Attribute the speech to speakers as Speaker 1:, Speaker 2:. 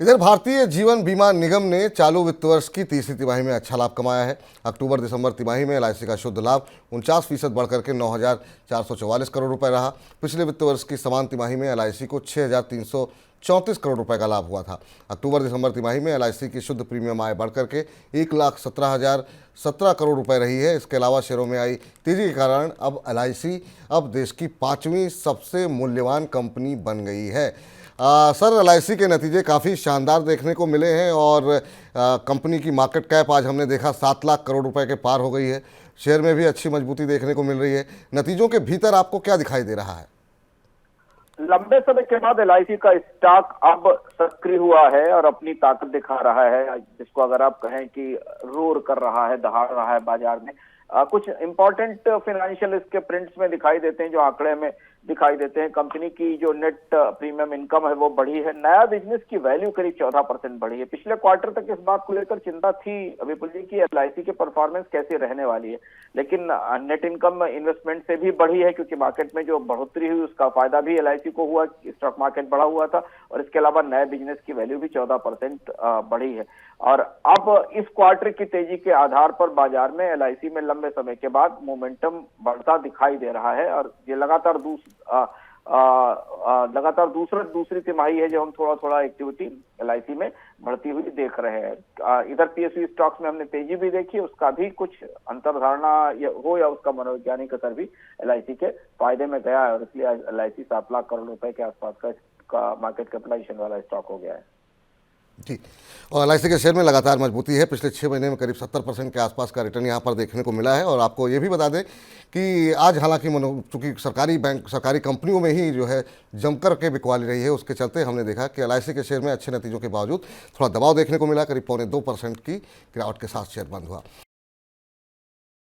Speaker 1: इधर भारतीय जीवन बीमा निगम ने चालू वित्त वर्ष की तीसरी तिमाही में अच्छा लाभ कमाया है। अक्टूबर दिसंबर तिमाही में एलआईसी का शुद्ध लाभ 49% बढ़कर के 9,444 करोड़ रुपए रहा। पिछले वित्त वर्ष की समान तिमाही में एलआईसी को 6,334 करोड़ रुपए का लाभ हुआ था। अक्टूबर दिसंबर तिमाही में एलआईसी की शुद्ध प्रीमियम आय बढ़कर के 1,17,017 करोड़ रुपए रही है। इसके अलावा शेयरों में आई तेजी के कारण अब एलआईसी अब देश की 5वीं सबसे मूल्यवान कंपनी बन गई है। सर, एलआईसी के नतीजे काफ़ी शानदार देखने को मिले हैं और कंपनी की मार्केट कैप आज हमने देखा 7 लाख करोड़ रुपए के पार हो गई है। शेयर में भी अच्छी मजबूती देखने को मिल रही है। नतीजों के भीतर आपको क्या दिखाई दे रहा है?
Speaker 2: लंबे समय के बाद एलआईसी का स्टॉक अब सक्रिय हुआ है और अपनी ताकत दिखा रहा है, जिसको अगर आप कहें कि रोर कर रहा है, दहाड़ रहा है बाजार में। कुछ इंपॉर्टेंट फाइनेंशियल इसके प्रिंट्स में दिखाई देते हैं, जो आंकड़े में दिखाई देते हैं। कंपनी की जो नेट प्रीमियम इनकम है वो बढ़ी है। नया बिजनेस की वैल्यू करीब 14% बढ़ी है। पिछले क्वार्टर तक इस बात को लेकर चिंता थी विपुल जी की एलआईसी की परफॉर्मेंस कैसे रहने वाली है, लेकिन नेट इनकम इन्वेस्टमेंट से भी बढ़ी है, क्योंकि मार्केट में जो बढ़ोतरी हुई उसका फायदा भी एलआईसी को हुआ। स्टॉक मार्केट बढ़ा हुआ था और इसके अलावा नए बिजनेस की वैल्यू भी 14% बढ़ी है। और अब इस क्वार्टर की तेजी के आधार पर बाजार में एलआईसी में लंबे समय के बाद मोमेंटम बढ़ता दिखाई दे रहा है और ये लगातार दूसरी तिमाही है जो हम थोड़ा थोड़ा एक्टिविटी एलआईसी में बढ़ती हुई देख रहे हैं। इधर पीएसयू स्टॉक्स में हमने तेजी भी देखी, उसका भी कुछ अंतर्धारणा हो या उसका मनोवैज्ञानिक असर भी एलआईसी के फायदे में गया है और इसलिए एलआईसी 7 लाख करोड़ रुपए के आसपास का मार्केट कैपिटलाइजेशन वाला स्टॉक हो गया है।
Speaker 1: जी, और एलआईसी के शेयर में लगातार मजबूती है। पिछले 6 महीने में करीब 70% के आसपास का रिटर्न यहाँ पर देखने को मिला है। और आपको ये भी बता दें कि आज हालांकि चूँकि सरकारी कंपनियों में ही जो है जमकर के बिकवाली रही है, उसके चलते हमने देखा कि एलआईसी के शेयर में अच्छे नतीजों के बावजूद थोड़ा दबाव देखने को मिला। करीब 0.25% की गिरावट के साथ शेयर बंद हुआ।